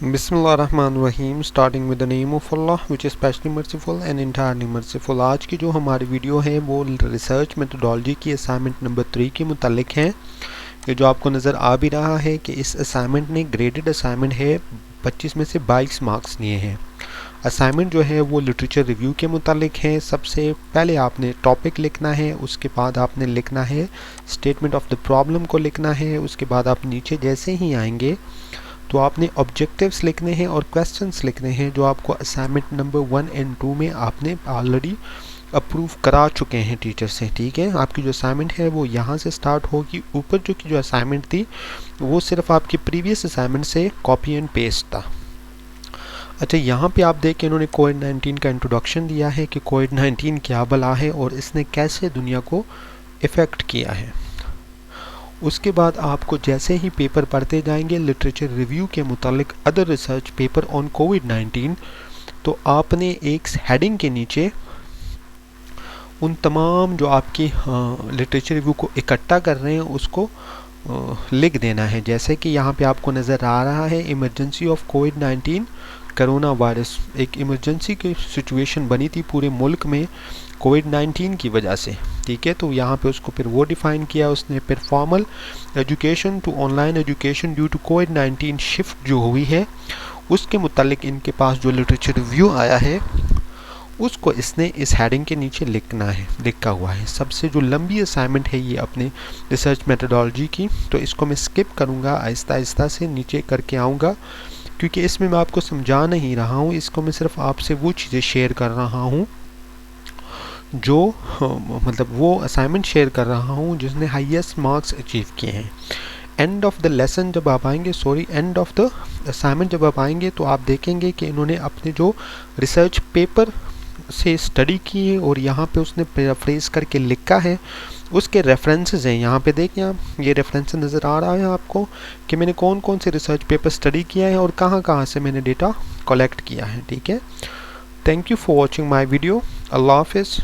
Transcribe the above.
बिस्मिल्लाहिर्रहमानिर्रहीम starting with the name of Allah which is specially merciful and entirely merciful. आज की जो हमारी वीडियो है वो रिसर्च मेथोडोलॉजी की असाइनमेंट नंबर 3 के मुतालिक है। ये जो आपको नज़र आ भी रहा है कि इस असाइनमेंट ने ग्रेडेड असाइनमेंट है, 25 में से 22 मार्क्स लिए हैं। असाइनमेंट जो है वो लिटरेचर रिव्यू के मुतालिक है। सबसे पहले आपने टॉपिक लिखना है, उसके बाद आपने लिखना है स्टेटमेंट ऑफ द प्रॉब्लम को लिखना है। उसके बाद आप नीचे जैसे ही आएंगे तो आपने ऑब्जेक्टिव्स लिखने हैं और क्वेश्चंस लिखने हैं जो आपको असाइनमेंट नंबर 1 एंड 2 में आपने ऑलरेडी अप्रूव करा चुके हैं टीचर से। ठीक है, आपकी जो असाइनमेंट है वो यहाँ से स्टार्ट होगी। ऊपर जो असाइनमेंट थी वो सिर्फ आपकी प्रीवियस असाइनमेंट से कॉपी एंड पेस्ट था। अच्छा, यहाँ पे आप देखें इन्होंने कोविड-19 का इंट्रोडक्शन दिया है कि कोविड-19 क्या बला है और इसने कैसे दुनिया को इफ़ेक्ट किया है। उसके बाद आपको जैसे ही पेपर पढ़ते जाएंगे लिटरेचर रिव्यू के मुतालिक अदर रिसर्च पेपर ऑन कोविड-19, तो आपने एक हेडिंग के नीचे उन तमाम जो आपकी लिटरेचर रिव्यू को इकट्ठा कर रहे हैं उसको लिख देना है। जैसे कि यहाँ पे आपको नज़र आ रहा है emergency of covid corona virus. एक इमरजेंसी की सिचुएशन बनी थी पूरे मुल्क में कोविड-19 की वजह से। ठीक है, तो यहाँ पे उसको फिर वो डिफ़ाइन किया उसने। फिर formal education to online education due to कोविड-19 शिफ्ट जो हुई है उसके मुतालिक इनके पास जो लिटरेचर रिव्यू आया है उसको इसने इस हेडिंग के नीचे लिखा हुआ है। सबसे जो लंबी असाइनमेंट है ये अपने रिसर्च मेथोडोलॉजी की, तो इसको मैं स्किप करूँगा, आहिस्ता आहिस्ता से नीचे करके आऊँगा क्योंकि इसमें मैं आपको समझा नहीं रहा हूँ। इसको मैं सिर्फ आपसे वो चीज़ें शेयर कर रहा हूँ जो मतलब वो असाइनमेंट शेयर कर रहा हूँ जिसने हाईएस्ट मार्क्स अचीव किए हैं। एंड ऑफ द लेसन जब आप आएंगे, एंड ऑफ द असाइनमेंट जब आप आएंगे तो आप देखेंगे कि इन्होंने अपने जो रिसर्च पेपर से स्टडी की है और यहाँ पे उसने पैराफ्रेज करके लिखा है, उसके रेफरेंसेस हैं। यहाँ पे देखिए आप, ये रेफरेंस नज़र आ रहा है आपको कि मैंने कौन कौन से रिसर्च पेपर स्टडी किया है और कहाँ कहाँ से मैंने डेटा कलेक्ट किया है। ठीक है, thank you for watching my video. अल्लाह हाफिज़।